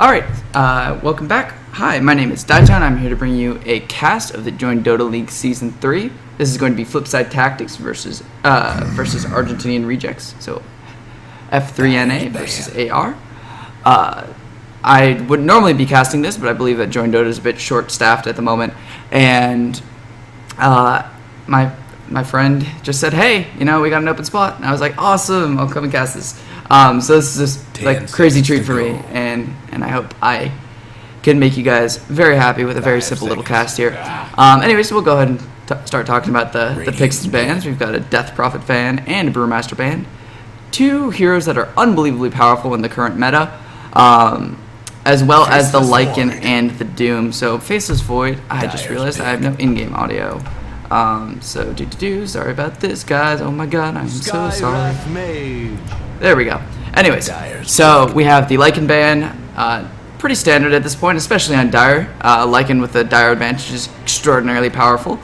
Alright, welcome back. Hi, my name is DotA, and I'm here to bring you a cast of the JoinDotA League Season 3. This is going to be Flipside Tactics versus Argentinian Rejects. So, F3NA versus AR. I would normally be casting this, but I believe that JoinDotA is a bit short-staffed at the moment. And my friend just said, hey, we got an open spot. And I was like, awesome, I'll come and cast this. So this is just like a crazy treat for me, and I hope I can make you guys very happy with a very simple little cast here. Anyways, we'll go ahead and start talking about the picks and bans. We've got a Death Prophet ban and a Brewmaster ban. Two heroes that are unbelievably powerful in the current meta, as well as the Lycan and the Doom. So Faceless Void, I just realized I have no in-game audio. So sorry about this, guys. Oh my god, I'm so sorry. There we go. Anyways, so we have the Lycan ban, pretty standard at this point, especially on Dire. Lycan with the Dire advantage is extraordinarily powerful.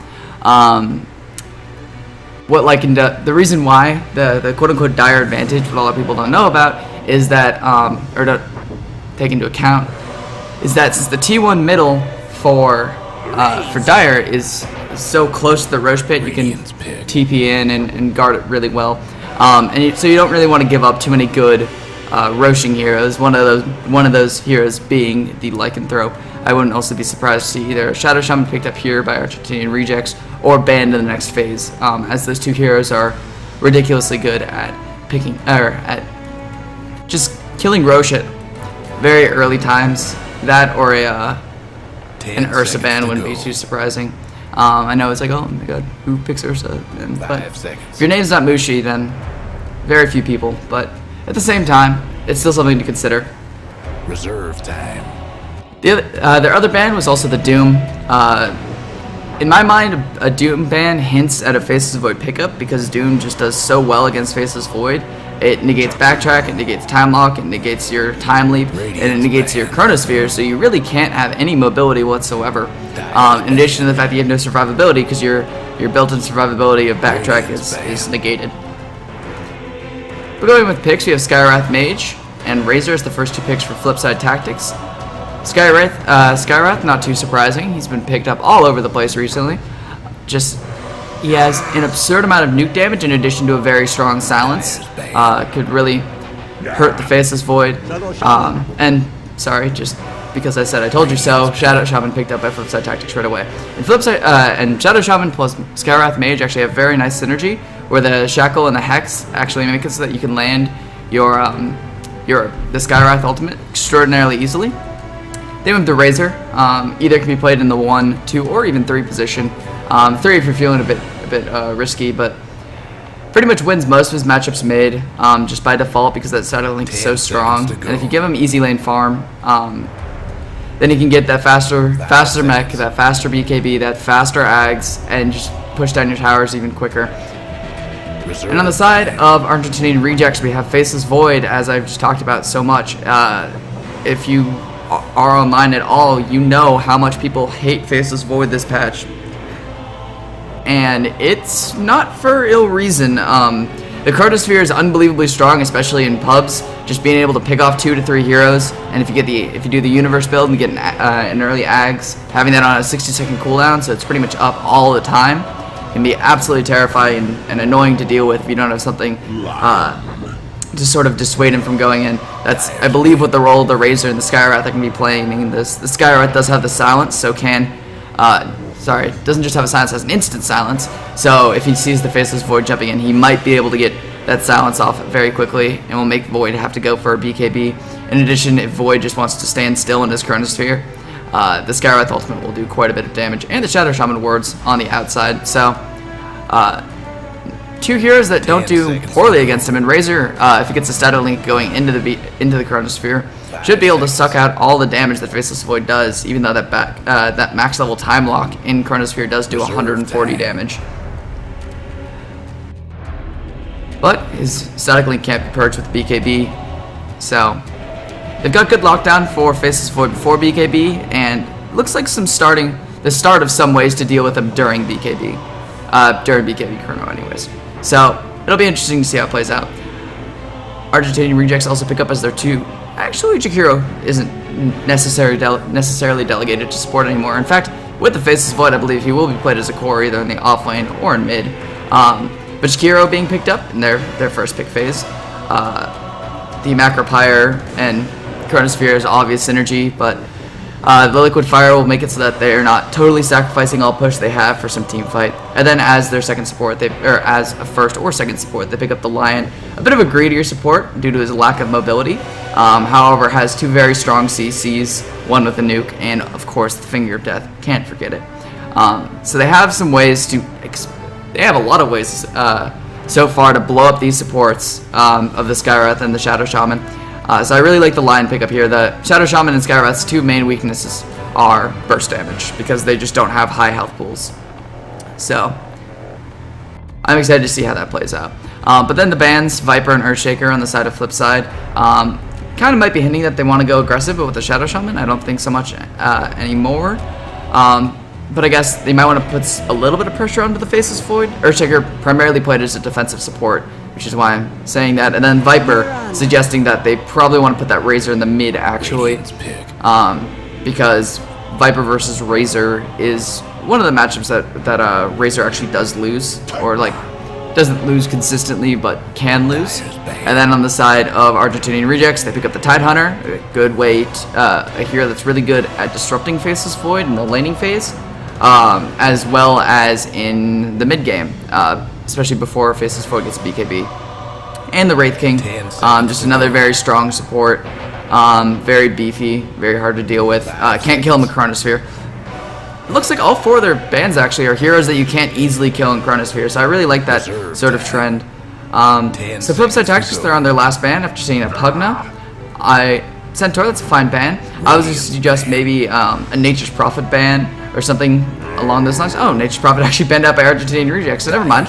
What Lycan does, the reason why the quote-unquote Dire advantage, what a lot of people don't know about, is that, or don't take into account, is that since the T1 middle for Dire is so close to the Roche pit, you can TP in and guard it really well. So you don't really want to give up too many good Roshing heroes. One of those heroes being the Lycanthrope. I wouldn't also be surprised to see either Shadow Shaman picked up here by Argentinian Rejects or banned in the next phase, as those two heroes are ridiculously good at picking at just killing Roche at very early times. That or an Ursa ban wouldn't be too surprising. I know it's like, oh my god, who picks Ursa? But if your name's not Mushi, then very few people. But at the same time, it's still something to consider. Reserve time. Their other ban was also the Doom. In my mind, a Doom ban hints at a Faceless Void pickup because Doom just does so well against Faceless Void. It negates backtrack, it negates time lock, it negates your time leap, and it negates your chronosphere, so you really can't have any mobility whatsoever. In addition to the fact that you have no survivability, because your built-in survivability of backtrack is negated. But going with picks, we have Skywrath Mage and Razor as the first two picks for Flipside Tactics. Skywrath, not too surprising. He's been picked up all over the place recently. He has an absurd amount of nuke damage in addition to a very strong silence. Could really hurt the Faceless Void. And sorry, just because I said I told you so, Shadow Shaman picked up by Flipside Tactics right away. And Shadow Shaman plus Skywrath Mage actually have very nice synergy, where the Shackle and the Hex actually make it so that you can land the Skywrath ultimate extraordinarily easily. Then we have the Razor. Either can be played in the 1, 2, or even 3 position. 3 if you're feeling a bit risky, but pretty much wins most of his matchups made just by default because that side link is so strong. And if you give him easy lane farm, then he can get that faster mech, that faster BKB, that faster Ags, and just push down your towers even quicker. And on the side of Argentinian Rejects, we have Faceless Void, as I've just talked about so much. If you are online at all, you know how much people hate Faceless Void this patch. And it's not for ill reason. The chronosphere is unbelievably strong, especially in pubs. Just being able to pick off 2 to 3 heroes, and if you do the universe build and get an early Ags, having that on a 60-second cooldown, so it's pretty much up all the time, can be absolutely terrifying and annoying to deal with if you don't have something to sort of dissuade him from going in. That's, I believe, what the role of the Razor and the Skywrath that can be playing. I mean, the Skywrath does have the silence, so doesn't just have a silence, has an instant silence. So if he sees the Faceless Void jumping in, he might be able to get that silence off very quickly, and will make Void have to go for a BKB. In addition, if Void just wants to stand still in his Chronosphere, the Skywrath ultimate will do quite a bit of damage, and the Shadow Shaman wards on the outside. So, 2 heroes that don't do poorly against him, and Razor, if he gets a Shadow Link going into the Chronosphere, should be able to suck out all the damage that Faceless Void does, even though that max level time lock in Chronosphere does do 140 damage. But his static link can't be purged with BKB, so they've got good lockdown for Faceless Void before BKB, and looks like the start of some ways to deal with him during BKB Chrono anyways. So it'll be interesting to see how it plays out. Argentinian Rejects also pick up as their actually Jakiro isn't necessarily delegated to support anymore. In fact, with the Faceless Void, I believe he will be played as a core either in the off lane or in mid. But Jakiro being picked up in their first pick phase. The Macropyre and Chronosphere is obvious synergy, but the Liquid Fire will make it so that they're not totally sacrificing all push they have for some team fight. And then as their second support, or as a first or second support, they pick up the Lion. A bit of a greedier support due to his lack of mobility. However, has two very strong CCs, one with a nuke, and of course the Finger of Death. Can't forget it. So they have some ways to, they have a lot of ways so far to blow up these supports of the Skywrath and the Shadow Shaman. So I really like the Lion pickup here. The Shadow Shaman and Skywrath's two main weaknesses are burst damage, because they just don't have high health pools. So I'm excited to see how that plays out. But then the bans, Viper and Earthshaker on the side of Flipside, kind of might be hinting that they want to go aggressive, but with the Shadow Shaman, I don't think so much anymore. But I guess they might want to put a little bit of pressure onto the Faceless Void. Earthshaker primarily played as a defensive support, which is why I'm saying that. And then Viper suggesting that they probably want to put that Razor in the mid, actually. Because Viper versus Razor is one of the matchups that Razor actually does lose. Or, like, doesn't lose consistently, but can lose. And then on the side of Argentinian Rejects, they pick up the Tidehunter. A good way, a hero that's really good at disrupting Faceless Void in the laning phase. As well as in the mid game, especially before Faceless Void gets BKB. And the Wraith King, just another very strong support, very beefy, very hard to deal with. Can't kill him with Chronosphere. It looks like all four of their bans actually are heroes that you can't easily kill in Chronosphere, so I really like that sort of trend. So Flipside Tactics, they're on their last ban after seeing a Pugna. Centaur, that's a fine ban. I was going to suggest maybe a Nature's Prophet ban or something along those lines. Oh, Nature's Prophet actually banned out by Argentinian Rejects, so never mind.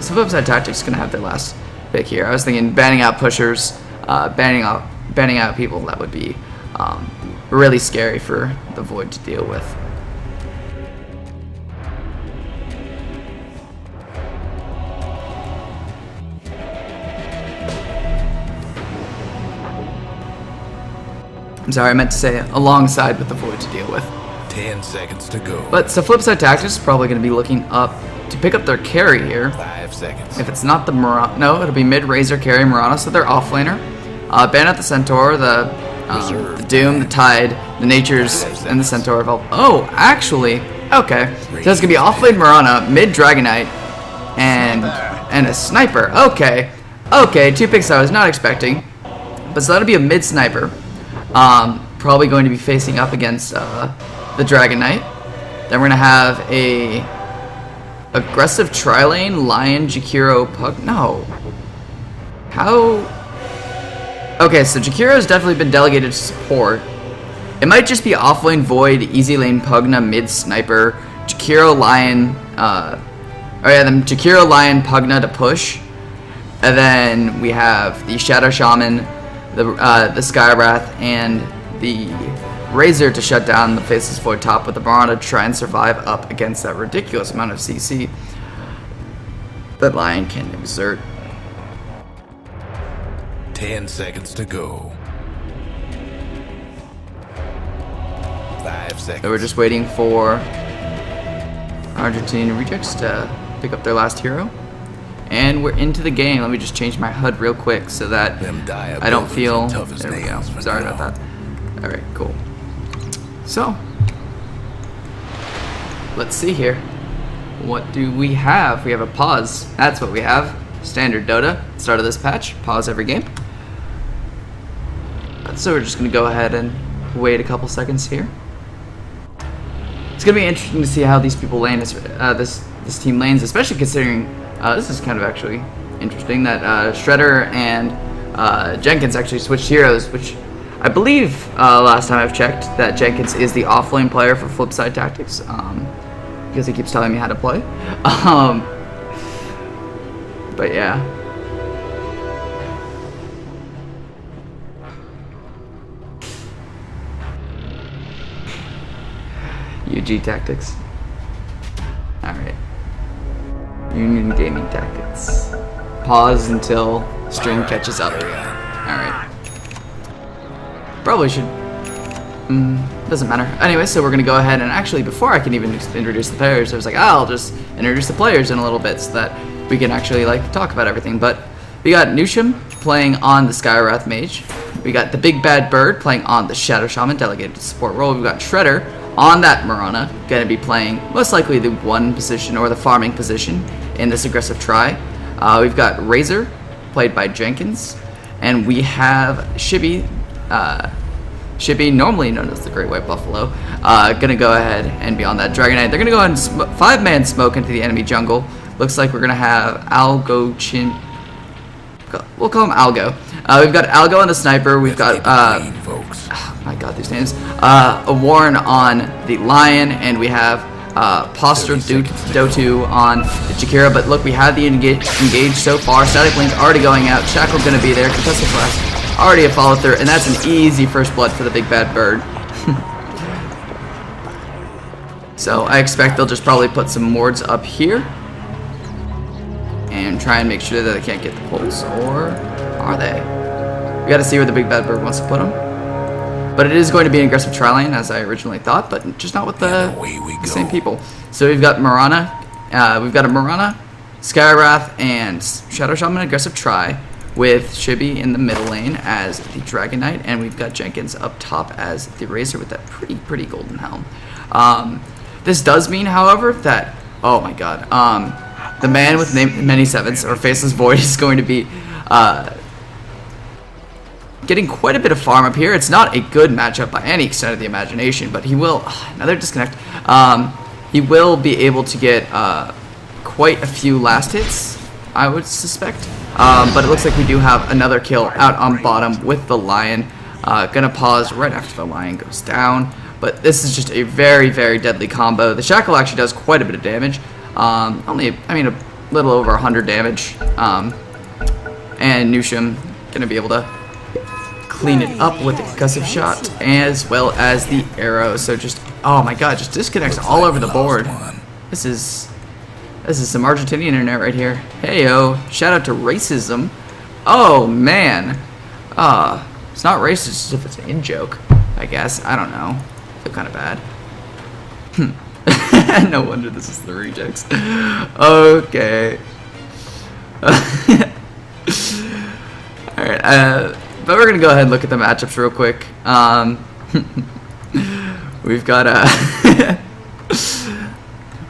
So Flipside Tactics is going to have their last pick here. I was thinking banning out pushers, banning out people that would be really scary for the Void to deal with. I'm sorry, I meant to say alongside with the Void to deal with. 10 seconds to go. But so Flipside Tactics is probably going to be looking up to pick up their carry here. 5 seconds. If it's not the Murano, no, it'll be mid Razor carry Murano, so they're offlaner. Ban out the Centaur, the Doom, the Tide, the Natures, and the Centaur evolve. Oh, actually, okay. So it's going to be offlane Murano, mid Dragonite, and a Sniper. Okay, two picks I was not expecting. But so that'll be a mid Sniper. Probably going to be facing up against the Dragonite. Then we're gonna have a aggressive tri-lane Lion Jakiro Pug. No. How? Okay, so Jakiro has definitely been delegated to support. It might just be offlane Void, easy lane Pugna, mid Sniper, Jakiro Lion. Then Jakiro Lion Pugna to push, and then we have the Shadow Shaman, the Skywrath, and the Razor to shut down the Faceless Void top, with the Murano to try and survive up against that ridiculous amount of CC that Lion can exert. 10 seconds to go. 5 seconds. So we're just waiting for Argentinian Rejects to pick up their last hero. And we're into the game. Let me just change my HUD real quick so that I don't feel... There we go. Sorry about that. Alright, cool. So, let's see here. What do we have? We have a pause. That's what we have. Standard Dota. Start of this patch. Pause every game. So we're just going to go ahead and wait a couple seconds here. It's going to be interesting to see how these people lane, this team lanes, especially considering... this is kind of actually interesting that Shredder and Jenkins actually switched heroes, which I believe last time I've checked that Jenkins is the offlane player for Flipside Tactics, because he keeps telling me how to play. But yeah. UG Tactics. Alright. Union Gaming Tactics. Pause until stream catches up. Alright. Probably should. Doesn't matter. Anyway, so we're gonna go ahead and actually, before I can even introduce the players, I was like, I'll just introduce the players in a little bit so that we can actually like talk about everything. But we got Nusham playing on the Skywrath Mage. We got the Big Bad Bird playing on the Shadow Shaman, delegated to support role. We've got Shredder on that Marana, gonna be playing most likely the 1 position or the farming position in this aggressive try. We've got Razor, played by Jenkins, and we have Shibby, normally known as the Great White Buffalo, gonna go ahead and be on that Dragon Knight. They're gonna go ahead and 5-man smoke into the enemy jungle. Looks like we're gonna have Algo Chin. We'll call him Algo. We've got Algo on the sniper. We've got oh my god, these names. A Warren on the Lion, and we have Posture Dotu on the Jakira. But look, we have the engage so far. Static Link's already going out. Shackle gonna be there. Contested Blast already a follow through, and that's an easy first blood for the Big Bad Bird. So I expect they'll just probably put some wards up here and try and make sure that they can't get the pulse, or are they? We gotta see where the Big Bad Bird wants to put them. But it is going to be an aggressive tri lane, as I originally thought, but just not with the same people. So we've got Marana, we've got a Marana, Skywrath, and Shadow Shaman aggressive tri, with Shibby in the middle lane as the Dragon Knight, and we've got Jenkins up top as the Razor with that pretty golden helm. This does mean, however, that, oh my god, the man with many sevens, or Faceless Void, is going to be getting quite a bit of farm up here. It's not a good matchup by any extent of the imagination, but he will, another disconnect, he will be able to get quite a few last hits, I would suspect. But it looks like we do have another kill out on bottom with the Lion. Gonna pause right after the Lion goes down. But this is just a very deadly combo. The Shackle actually does quite a bit of damage. A little over 100 damage. And Nusham gonna be able to clean it up with the concussive shot as well as the arrow. So just, oh my god, just disconnects all over the board. This is some Argentinian internet right here. Heyo, shout out to racism. Oh man, it's not racist if it's an in-joke, I guess. I don't know. I feel kind of bad. No wonder this is the rejects. Okay. Alright, but we're gonna go ahead and look at the matchups real quick. We've got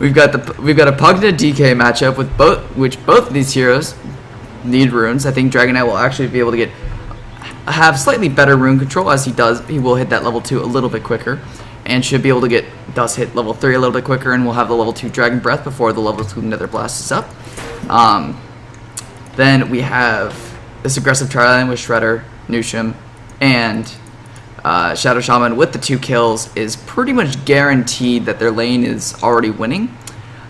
We've got a Pugna DK matchup with both of these heroes need runes. I think Dragon Knight will actually be able to have slightly better rune control, as he will hit that level 2 a little bit quicker, and should be able to hit level 3 a little bit quicker, and we'll have the level 2 Dragon Breath before the level 2 Nether Blast is up. Then we have this aggressive tri-lane with Shredder, Nusham, and Shadow Shaman with the 2 kills is pretty much guaranteed that their lane is already winning.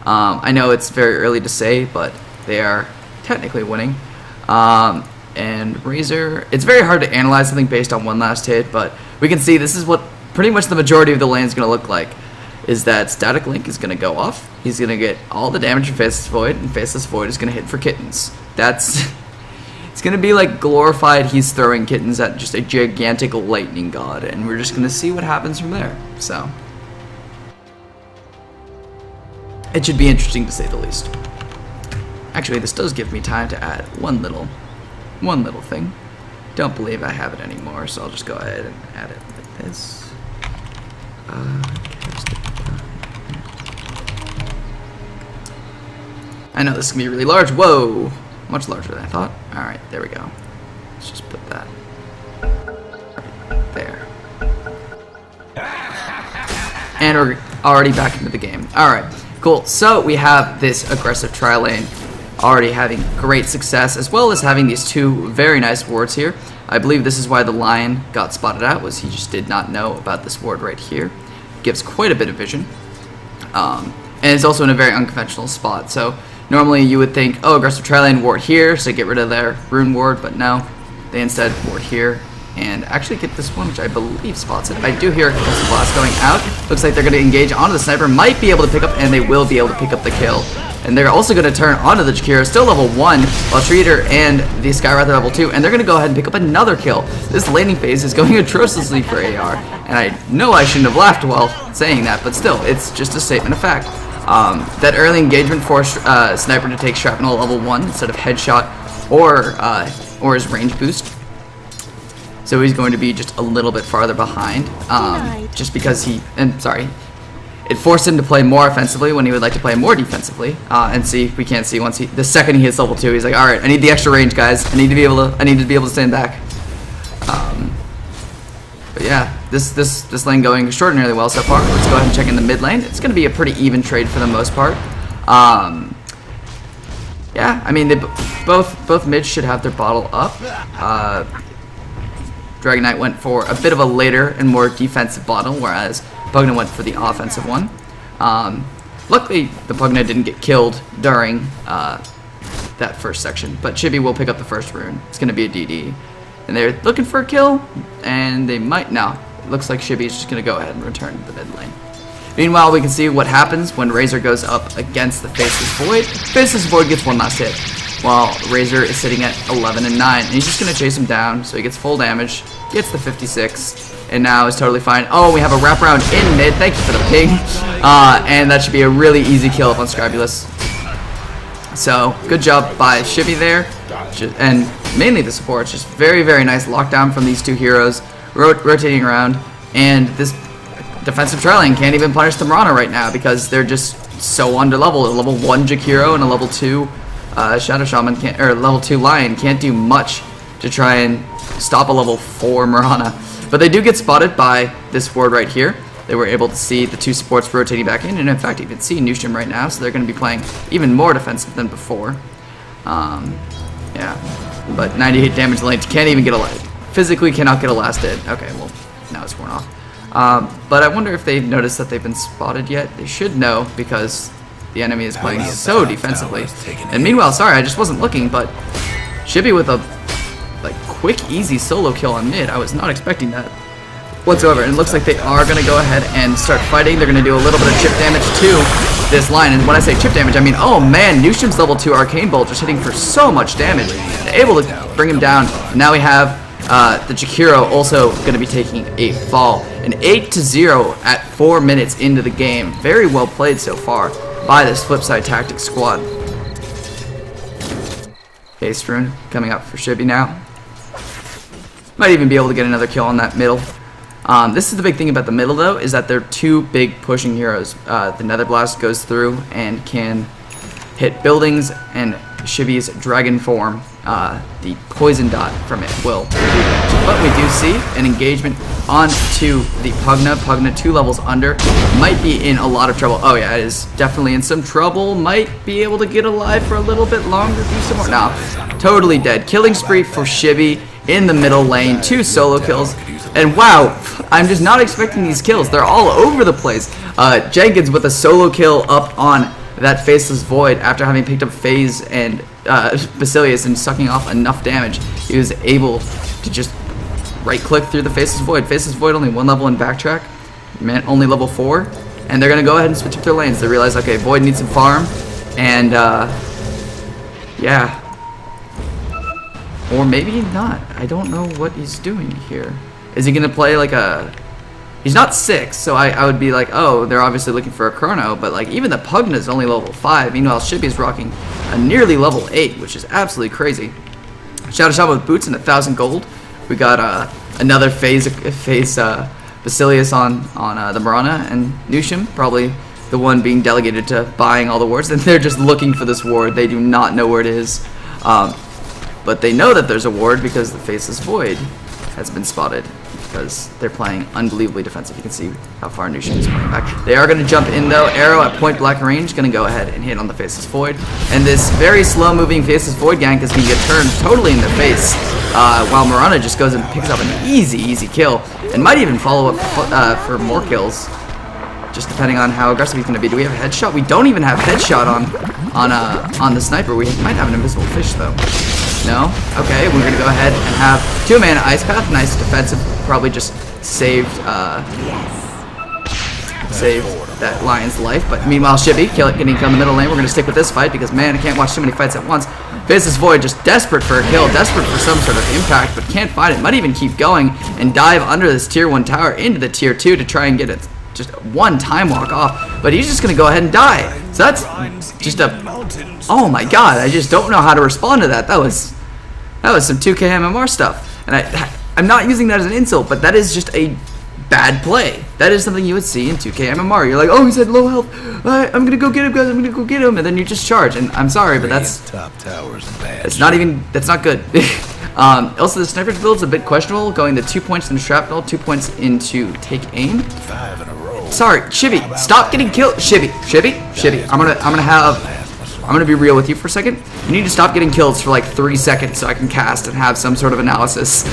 I know it's very early to say, but they are technically winning. And Razor, it's very hard to analyze something based on one last hit, but we can see this is what pretty much the majority of the lane is going to look like, is that Static Link is going to go off. He's going to get all the damage from Faceless Void, and Faceless Void is going to hit for kittens. It's going to be like glorified he's throwing kittens at just a gigantic lightning god, and we're just going to see what happens from there. So it should be interesting to say the least. Actually, this does give me time to add one little thing. Don't believe I have it anymore, so I'll just go ahead and add it like this. I know this is going to be really large. Whoa! Much larger than I thought. Alright, there we go. Let's just put that right there. And we're already back into the game. Alright, cool. So we have this aggressive tri-lane already having great success, as well as having these 2 very nice wards here. I believe this is why the Lion got spotted out, was he just did not know about this ward right here. Gives quite a bit of vision. And it's also in a very unconventional spot. So normally you would think, oh, aggressive tri-lane ward here, so get rid of their rune ward, but no. They instead ward here, and actually get this one, which I believe spots it. I do hear a blast going out. Looks like they're going to engage onto the sniper, might be able to pick up, and they will be able to pick up the kill And they're also going to turn onto the Jakiro, still level 1, while Treater and the Skywrath are level 2. And they're going to go ahead and pick up another kill. This landing phase is going atrociously for AR. And I know I shouldn't have laughed while saying that, but still, it's just a statement of fact. That early engagement forced Sniper to take Shrapnel level 1 instead of Headshot or his range boost. So he's going to be just a little bit farther behind, just because it forced him to play more offensively when he would like to play more defensively. And see, we can't see once the second he hits level 2, he's like, all right, I need the extra range, guys. I need to be able to stand back. But yeah, this lane going extraordinarily well so far. Let's go ahead and check in the mid lane. It's going to be a pretty even trade for the most part. Yeah, I mean, both mids should have their bottle up. Dragon Knight went for a bit of a later and more defensive bottle, whereas Pugna went for the offensive one. Luckily, the Pugna didn't get killed during that first section, but Chibi will pick up the first rune. It's going to be a DD. And they're looking for a kill, and they might. No, it looks like Chibi is just going to go ahead and return to the mid lane. Meanwhile, we can see what happens when Razor goes up against the Faceless Void. Faceless Void gets one last hit, while Razor is sitting at 11 and 9. And he's just going to chase him down, so he gets full damage, gets the 56, and now is totally fine. Oh, we have a wraparound in mid. Thank you for the ping. And that should be a really easy kill up on Scribulus. So, good job by Shibby there. And mainly the supports. Just very, very nice lockdown from these two heroes, rotating around. And this defensive trailing can't even punish the Mirana right now because they're just so under level. A level 1 Jakiro and a level 2 Shadow Shaman or level 2 Lion can't do much to try and stop a level 4 Mirana. But they do get spotted by this ward right here. They were able to see the two supports rotating back in, and in fact you can see Nushim right now, so they're going to be playing even more defensive than before. Yeah, but 98 damage lane, can't even get a physically cannot get a last hit. Okay, well now it's worn off. But I wonder if they've noticed that they've been spotted yet. They should know because the enemy is playing so defensively. And meanwhile, sorry, I just wasn't looking, but Shibby with a quick, easy solo kill on mid. I was not expecting that whatsoever. And it looks like they are going to go ahead and start fighting. They're going to do a little bit of chip damage to this line. And when I say chip damage, I mean, oh man, Nushim's level 2 Arcane Bolt just hitting for so much damage. They're able to bring him down. And now we have the Jakiro also going to be taking a fall. An 8-0 at 4 minutes into the game. Very well played so far by this Flipside Tactics squad. Base rune coming up for Shibby now. Might even be able to get another kill on that middle. This is the big thing about the middle though, is that they're two big pushing heroes. The Nether Blast goes through and can hit buildings, and Shibby's dragon form, the poison dot from it will. But we do see an engagement onto the Pugna. Pugna 2 levels under, might be in a lot of trouble. Oh yeah, it is definitely in some trouble. Might be able to get alive for a little bit longer, do some more. Nah, totally dead. Killing spree for Shibby in the middle lane, 2 solo kills. And wow, I'm just not expecting these kills. They're all over the place. Jenkins with a solo kill up on that Faceless Void after having picked up FaZe and Basilius and sucking off enough damage. He was able to just right-click through the Faceless Void. Faceless Void only 1 level in backtrack, man, only level 4. And they're going to go ahead and switch up their lanes. They realize, okay, Void needs some farm. And, yeah. Or maybe not. I don't know what he's doing here. Is he going to play like a... He's not 6, so I would be like, oh, they're obviously looking for a Chrono, but like even the Pugna is only level 5. Meanwhile, Shibby is rocking a nearly level 8, which is absolutely crazy. Shadow Shot with boots and 1,000 gold. We got another FaZe Basilius on the Mirana, and Nushim, probably the one being delegated to buying all the wards. And they're just looking for this ward. They do not know where it is. But they know that there's a ward because the Faceless Void has been spotted, because they're playing unbelievably defensive. You can see how far Nushim is playing back. They are going to jump in though. Arrow at point blank range, going to go ahead and hit on the Faceless Void. And this very slow moving Faceless Void gank is going to get turned totally in their face, while Mirana just goes and picks up an easy kill, and might even follow up for more kills, just depending on how aggressive he's going to be. Do we have a headshot? We don't even have headshot on the sniper. We might have an invisible fish though. No? Okay, we're going to go ahead and have 2-mana Ice Path. Nice defensive. Probably just saved save that Lion's life. But meanwhile, Shibby getting killed in the middle lane. We're going to stick with this fight because, man, I can't watch too many fights at once. Faces Void just desperate for a kill, desperate for some sort of impact, but can't find it. Might even keep going and dive under this tier 1 tower into the tier 2 to try and get it just one time walk off. But he's just going to go ahead and die. So that's just a... Oh my god, I just don't know how to respond to that. That was some 2K MMR stuff. And I'm not using that as an insult, but that is just a bad play. That is something you would see in 2K MMR. You're like, oh, he's at low health. I'm gonna go get him, guys. I'm gonna go get him, and then you just charge. And I'm sorry, but that's not good. Also, the sniper's build is a bit questionable. Going the 2 points into shrapnel, 2 points into take aim. 5 in a row. Sorry, Shibby, stop getting killed. Shibby. I'm gonna be real with you for a second. You need to stop getting kills for like 3 seconds so I can cast and have some sort of analysis.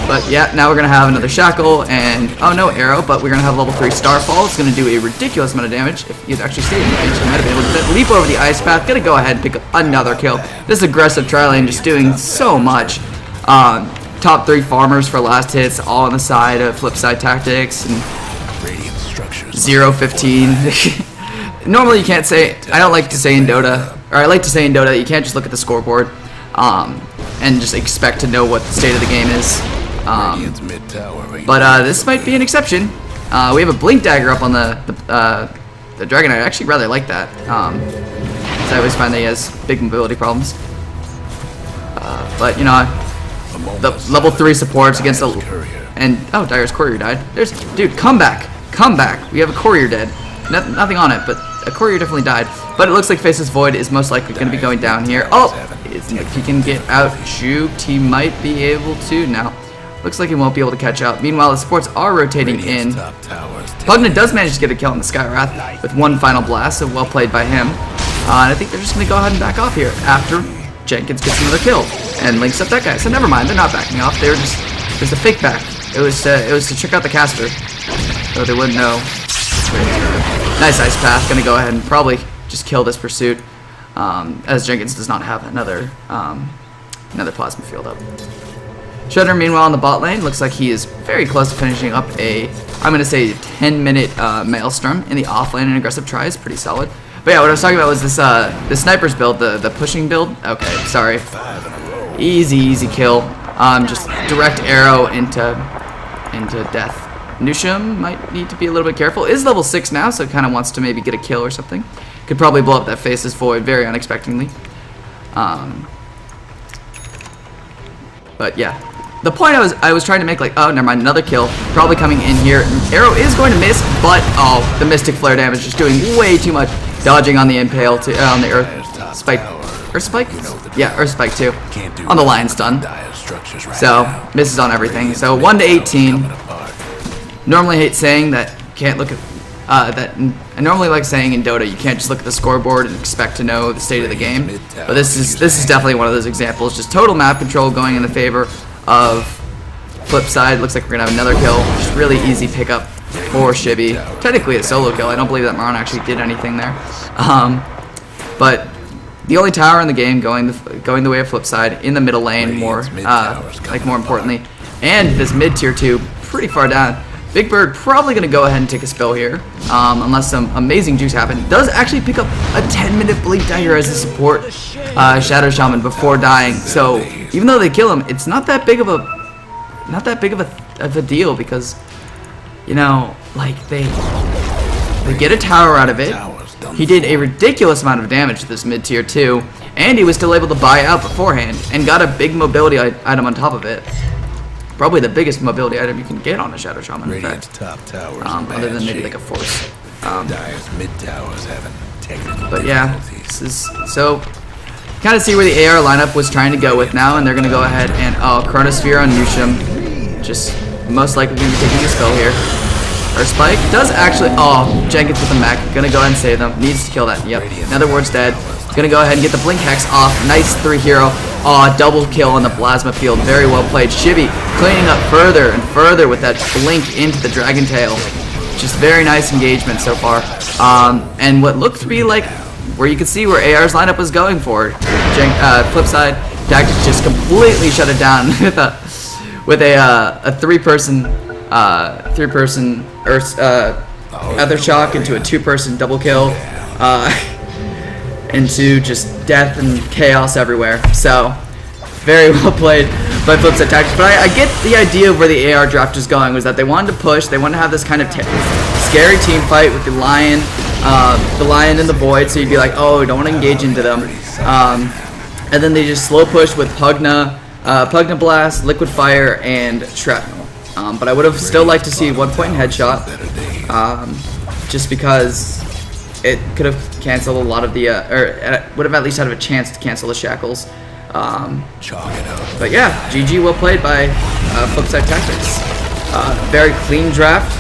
But yeah, now we're gonna have another shackle and oh no arrow, but we're gonna have level 3 starfall. It's gonna do a ridiculous amount of damage. If you'd actually stayed in range, you might have been able to leap over the ice path. Gonna go ahead and pick up another kill. This aggressive tri lane just doing so much. Top 3 farmers for last hits, all on the side of Flipside tactics and 0-15. Normally you can't say, I don't like to say in Dota, or I like to say in Dota that you can't just look at the scoreboard and just expect to know what the state of the game is. But this might be an exception. We have a Blink Dagger up on the Dragon Knight. I actually rather like that. Because I always find that he has big mobility problems. But, you know, the level 3 supports against the... And, oh, Dyer's Courier died. Dude, come back. We have a Courier dead. Nothing on it, but a Courier definitely died. But it looks like Faces Void is most likely going to be going down here. Oh! If he can get out juked, he might be able to. Now, looks like he won't be able to catch up. Meanwhile, the supports are rotating in. Pugna does manage to get a kill on the Skywrath with one final blast, so well played by him. And I think they're just going to go ahead and back off here after Jenkins gets another kill and links up that guy. So never mind, they're not backing off. They were just a fake back. It was to check out the caster, so they wouldn't know. Nice ice path. Gonna go ahead and probably just kill this pursuit, as Jenkins does not have another plasma field up. Shudder, meanwhile, on the bot lane, looks like he is very close to finishing up a, I'm gonna say, 10-minute Maelstrom in the off lane and aggressive tries. Pretty solid. But yeah, what I was talking about was this the sniper's build, the pushing build. Okay, sorry. Easy kill. Just direct arrow into death. Nusham might need to be a little bit careful. Is level 6 now, so kind of wants to maybe get a kill or something. Could probably blow up that Faces Void very unexpectedly. But yeah, the point I was trying to make, like, oh, never mind, another kill, probably coming in here. Arrow is going to miss, but oh, the Mystic Flare damage just doing way too much. Dodging on the impale to on the Earth Spike. Earth Spike? Yeah, Earth Spike too. On the Lion Stun. So misses on everything. So 1-18. Normally hate saying that you can't look at I normally like saying in Dota you can't just look at the scoreboard and expect to know the state of the game. But this is definitely one of those examples. Just total map control going in the favor of Flipside. Looks like we're gonna have another kill. Just really easy pickup for Shibby. Technically a solo kill. I don't believe that Maron actually did anything there. But the only tower in the game going the way of Flipside in the middle lane, more importantly, and this mid tier 2 pretty far down. Big Bird probably going to go ahead and take a spell here, unless some amazing juice happen. Does actually pick up a 10-minute Blink Dagger as a support Shadow Shaman before dying. So even though they kill him, it's not that big of a deal because, you know, like they get a tower out of it. He did a ridiculous amount of damage to this mid tier 2, and he was still able to buy out beforehand and got a big mobility item on top of it. Probably the biggest mobility item you can get on a Shadow Shaman, in fact. Other than maybe like a Force. But yeah, this is so. Kind of see where the AR lineup was trying to go with now, and they're gonna go ahead and Chronosphere on Nusham, just most likely gonna be taking a spell here. Earth Spike does actually. Oh, Jenkins with the mech, gonna go ahead and save them. Needs to kill that. Yep, another ward's dead. Gonna go ahead and get the Blink Hex off. Nice 3 hero. Double kill on the plasma field. Very well played. Shibby cleaning up further and further with that blink into the Dragon Tail. Just very nice engagement so far. And what looked to be like where you could see where AR's lineup was going for. Flipside tactics just completely shut it down with a 3-person 3-person or other shock into a 2-person double kill, into just death and chaos everywhere. So very well played by Flipsid Tactics. But I get the idea of where the AR draft is going, was that they wanted to push, they wanted to have this kind of scary team fight with the lion and the void, so you'd be like, oh, don't want to engage into them. And then they just slow push with Pugna Blast, Liquid Fire, and Shrapnel. But I would have still liked to see 1-point headshot, just because it could have canceled a lot of the, or would have at least had a chance to cancel the shackles. But yeah, GG, well played by Flipsid Tactics. Very clean draft.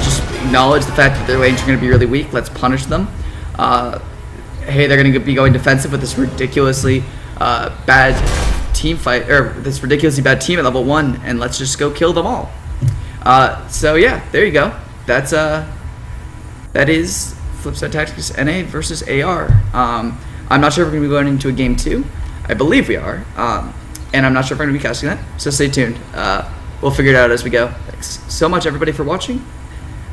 Just acknowledge the fact that their lanes are going to be really weak. Let's punish them. Hey, they're going to be going defensive with this ridiculously bad team fight, or this ridiculously bad team at level 1, and let's just go kill them all. So yeah, there you go. That is Flipsid Tactics NA versus AR. I'm not sure if we're going to be going into a game 2. I believe we are, and I'm not sure if we're going to be casting that, so stay tuned. We'll figure it out as we go. Thanks so much, everybody, for watching,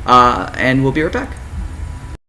and we'll be right back.